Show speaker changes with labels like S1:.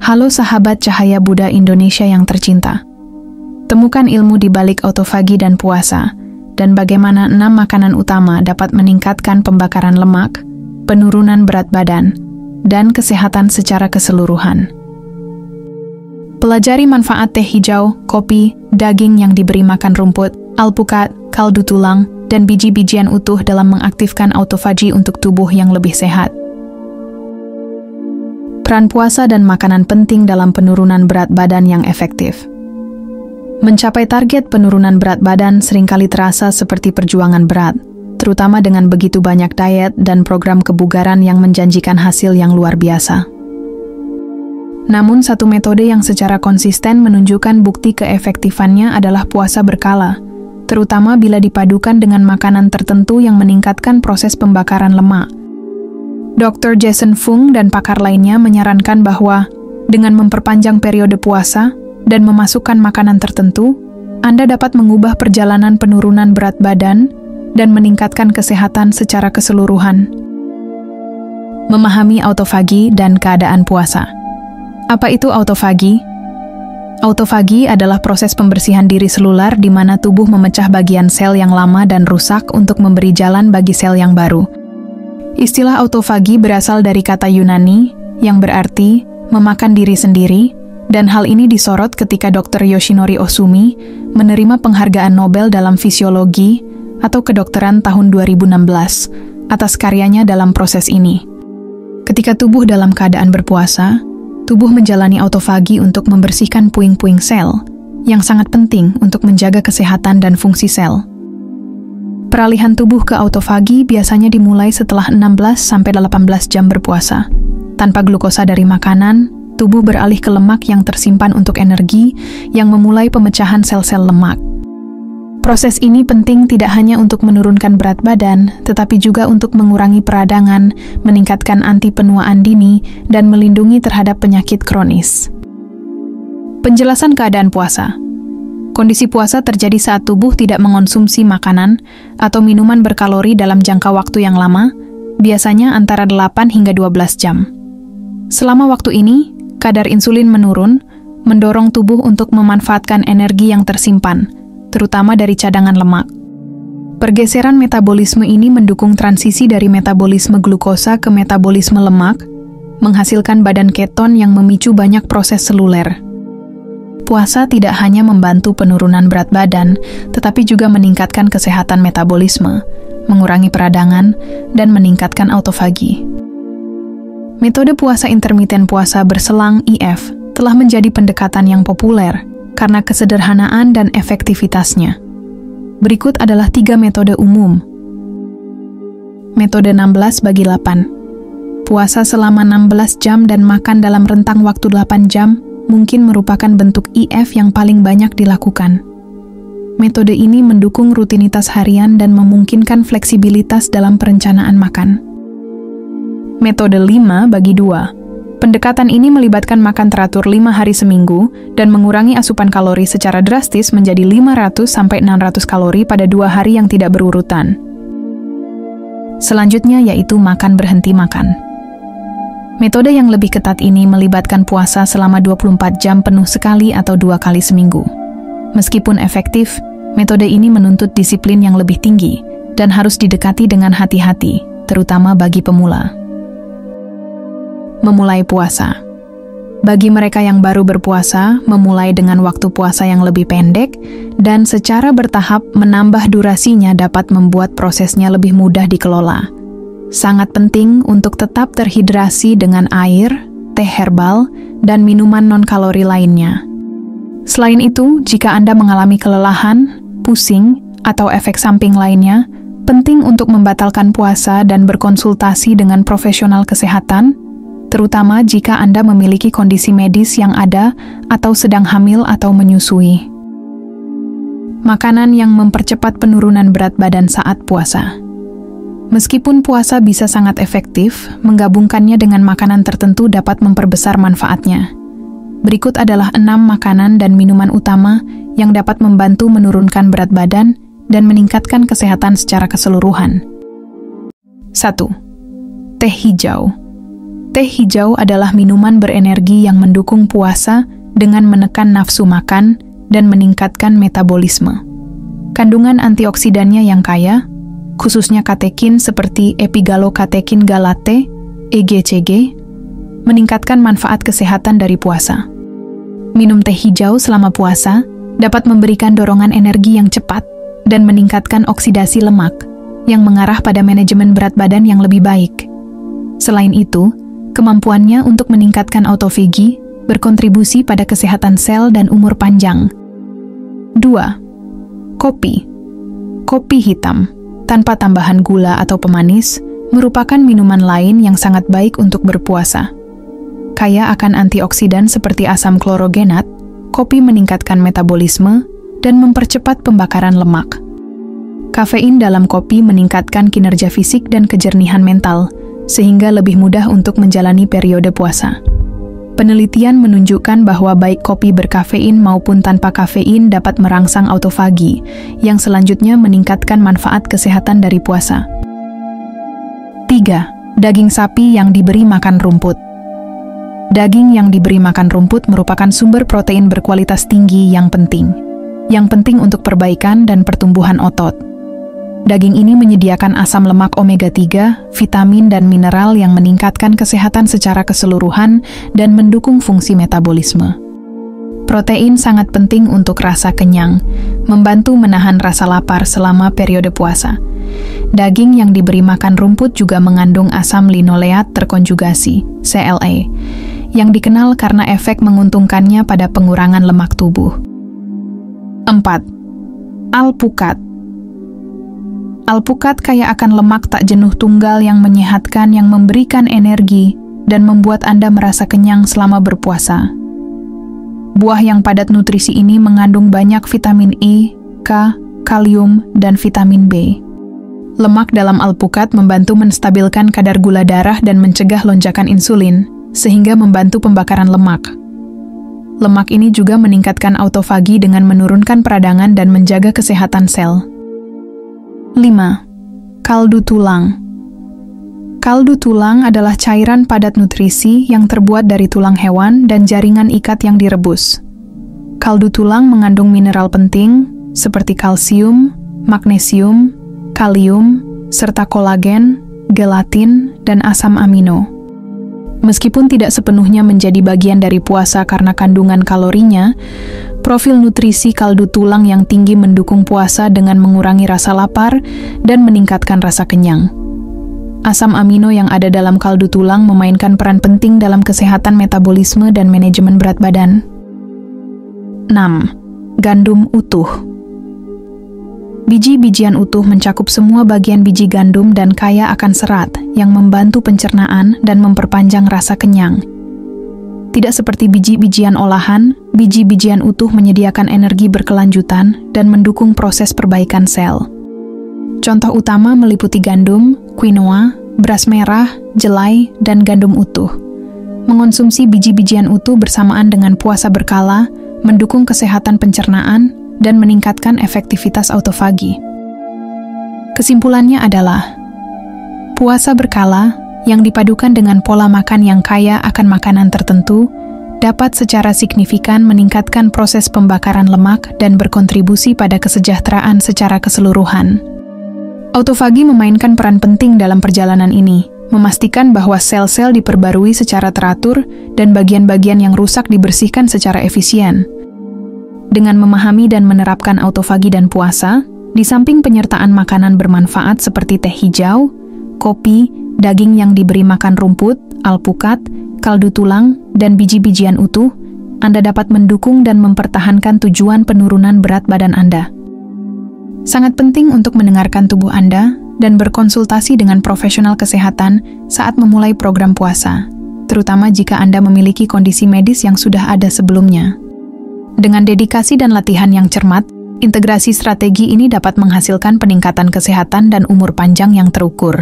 S1: Halo sahabat cahaya Buddha Indonesia yang tercinta. Temukan ilmu di balik autofagi dan puasa, dan bagaimana 6 makanan utama dapat meningkatkan pembakaran lemak, penurunan berat badan, dan kesehatan secara keseluruhan. Pelajari manfaat teh hijau, kopi, daging yang diberi makan rumput, alpukat, kaldu tulang, dan biji-bijian utuh dalam mengaktifkan autofagi untuk tubuh yang lebih sehat. Peran puasa dan makanan penting dalam penurunan berat badan yang efektif. Mencapai target penurunan berat badan seringkali terasa seperti perjuangan berat, terutama dengan begitu banyak diet dan program kebugaran yang menjanjikan hasil yang luar biasa. Namun satu metode yang secara konsisten menunjukkan bukti keefektifannya adalah puasa berkala, terutama bila dipadukan dengan makanan tertentu yang meningkatkan proses pembakaran lemak. Dr. Jason Fung dan pakar lainnya menyarankan bahwa dengan memperpanjang periode puasa dan memasukkan makanan tertentu, Anda dapat mengubah perjalanan penurunan berat badan dan meningkatkan kesehatan secara keseluruhan. Memahami autofagi dan keadaan puasa. Apa itu autofagi? Autofagi adalah proses pembersihan diri selular di mana tubuh memecah bagian sel yang lama dan rusak untuk memberi jalan bagi sel yang baru. Istilah autofagi berasal dari kata Yunani yang berarti memakan diri sendiri, dan hal ini disorot ketika Dr. Yoshinori Ohsumi menerima penghargaan Nobel dalam fisiologi atau kedokteran tahun 2016 atas karyanya dalam proses ini. Ketika tubuh dalam keadaan berpuasa, tubuh menjalani autofagi untuk membersihkan puing-puing sel yang sangat penting untuk menjaga kesehatan dan fungsi sel. Peralihan tubuh ke autofagi biasanya dimulai setelah 16-18 jam berpuasa. Tanpa glukosa dari makanan, tubuh beralih ke lemak yang tersimpan untuk energi yang memulai pemecahan sel-sel lemak. Proses ini penting tidak hanya untuk menurunkan berat badan, tetapi juga untuk mengurangi peradangan, meningkatkan anti penuaan dini, dan melindungi terhadap penyakit kronis. Penjelasan keadaan puasa. Kondisi puasa terjadi saat tubuh tidak mengonsumsi makanan atau minuman berkalori dalam jangka waktu yang lama, biasanya antara 8 hingga 12 jam. Selama waktu ini, kadar insulin menurun, mendorong tubuh untuk memanfaatkan energi yang tersimpan, terutama dari cadangan lemak. Pergeseran metabolisme ini mendukung transisi dari metabolisme glukosa ke metabolisme lemak, menghasilkan badan keton yang memicu banyak proses seluler. Puasa tidak hanya membantu penurunan berat badan, tetapi juga meningkatkan kesehatan metabolisme, mengurangi peradangan, dan meningkatkan autofagi. Metode puasa intermiten puasa berselang IF telah menjadi pendekatan yang populer karena kesederhanaan dan efektivitasnya. Berikut adalah 3 metode umum. Metode 16/8. Puasa selama 16 jam dan makan dalam rentang waktu 8 jam mungkin merupakan bentuk IF yang paling banyak dilakukan. Metode ini mendukung rutinitas harian dan memungkinkan fleksibilitas dalam perencanaan makan. Metode 5/2. Pendekatan ini melibatkan makan teratur 5 hari seminggu dan mengurangi asupan kalori secara drastis menjadi 500-600 kalori pada 2 hari yang tidak berurutan. Selanjutnya yaitu makan berhenti makan. Metode yang lebih ketat ini melibatkan puasa selama 24 jam penuh sekali atau 2 kali seminggu. Meskipun efektif, metode ini menuntut disiplin yang lebih tinggi dan harus didekati dengan hati-hati, terutama bagi pemula. Memulai puasa. Bagi mereka yang baru berpuasa, memulai dengan waktu puasa yang lebih pendek dan secara bertahap menambah durasinya dapat membuat prosesnya lebih mudah dikelola. Sangat penting untuk tetap terhidrasi dengan air, teh herbal, dan minuman non-kalori lainnya. Selain itu, jika Anda mengalami kelelahan, pusing, atau efek samping lainnya, penting untuk membatalkan puasa dan berkonsultasi dengan profesional kesehatan, terutama jika Anda memiliki kondisi medis yang ada atau sedang hamil atau menyusui. Makanan yang mempercepat penurunan berat badan saat puasa. Meskipun puasa bisa sangat efektif, menggabungkannya dengan makanan tertentu dapat memperbesar manfaatnya. Berikut adalah 6 makanan dan minuman utama yang dapat membantu menurunkan berat badan dan meningkatkan kesehatan secara keseluruhan. 1. Teh hijau. Teh hijau adalah minuman berenergi yang mendukung puasa dengan menekan nafsu makan dan meningkatkan metabolisme. Kandungan antioksidannya yang kaya, khususnya katekin seperti epigalokatekin galate, EGCG, meningkatkan manfaat kesehatan dari puasa. Minum teh hijau selama puasa dapat memberikan dorongan energi yang cepat dan meningkatkan oksidasi lemak yang mengarah pada manajemen berat badan yang lebih baik. Selain itu, kemampuannya untuk meningkatkan autofagi berkontribusi pada kesehatan sel dan umur panjang. 2. Kopi. Kopi hitam, tanpa tambahan gula atau pemanis, merupakan minuman lain yang sangat baik untuk berpuasa. Kaya akan antioksidan seperti asam klorogenat, kopi meningkatkan metabolisme dan mempercepat pembakaran lemak. Kafein dalam kopi meningkatkan kinerja fisik dan kejernihan mental, sehingga lebih mudah untuk menjalani periode puasa. Penelitian menunjukkan bahwa baik kopi berkafein maupun tanpa kafein dapat merangsang autofagi, yang selanjutnya meningkatkan manfaat kesehatan dari puasa. 3. Daging sapi yang diberi makan rumput. Daging yang diberi makan rumput merupakan sumber protein berkualitas tinggi yang penting untuk perbaikan dan pertumbuhan otot. Daging ini menyediakan asam lemak omega-3, vitamin dan mineral yang meningkatkan kesehatan secara keseluruhan dan mendukung fungsi metabolisme. Protein sangat penting untuk rasa kenyang, membantu menahan rasa lapar selama periode puasa. Daging yang diberi makan rumput juga mengandung asam linoleat terkonjugasi, CLA, yang dikenal karena efek menguntungkannya pada pengurangan lemak tubuh. 4. Alpukat. Alpukat kaya akan lemak tak jenuh tunggal yang menyehatkan yang memberikan energi dan membuat Anda merasa kenyang selama berpuasa. Buah yang padat nutrisi ini mengandung banyak vitamin E, K, kalium, dan vitamin B. Lemak dalam alpukat membantu menstabilkan kadar gula darah dan mencegah lonjakan insulin, sehingga membantu pembakaran lemak. Lemak ini juga meningkatkan autofagi dengan menurunkan peradangan dan menjaga kesehatan sel. 5. Kaldu tulang. Kaldu tulang adalah cairan padat nutrisi yang terbuat dari tulang hewan dan jaringan ikat yang direbus. Kaldu tulang mengandung mineral penting seperti kalsium, magnesium, kalium, serta kolagen, gelatin, dan asam amino. Meskipun tidak sepenuhnya menjadi bagian dari puasa karena kandungan kalorinya, profil nutrisi kaldu tulang yang tinggi mendukung puasa dengan mengurangi rasa lapar dan meningkatkan rasa kenyang. Asam amino yang ada dalam kaldu tulang memainkan peran penting dalam kesehatan metabolisme dan manajemen berat badan. 6. Gandum utuh. Biji-bijian utuh mencakup semua bagian biji gandum dan kaya akan serat yang membantu pencernaan dan memperpanjang rasa kenyang. Tidak seperti biji-bijian olahan, biji-bijian utuh menyediakan energi berkelanjutan dan mendukung proses perbaikan sel. Contoh utama meliputi gandum, quinoa, beras merah, jelai, dan gandum utuh. Mengonsumsi biji-bijian utuh bersamaan dengan puasa berkala mendukung kesehatan pencernaan dan meningkatkan efektivitas autofagi. Kesimpulannya adalah, puasa berkala yang dipadukan dengan pola makan yang kaya akan makanan tertentu dapat secara signifikan meningkatkan proses pembakaran lemak dan berkontribusi pada kesejahteraan secara keseluruhan. Autofagi memainkan peran penting dalam perjalanan ini, memastikan bahwa sel-sel diperbarui secara teratur dan bagian-bagian yang rusak dibersihkan secara efisien. Dengan memahami dan menerapkan autofagi dan puasa, di samping penyertaan makanan bermanfaat seperti teh hijau, kopi, daging yang diberi makan rumput, alpukat, kaldu tulang, dan biji-bijian utuh, Anda dapat mendukung dan mempertahankan tujuan penurunan berat badan Anda. Sangat penting untuk mendengarkan tubuh Anda dan berkonsultasi dengan profesional kesehatan saat memulai program puasa, terutama jika Anda memiliki kondisi medis yang sudah ada sebelumnya. Dengan dedikasi dan latihan yang cermat, integrasi strategi ini dapat menghasilkan peningkatan kesehatan dan umur panjang yang terukur.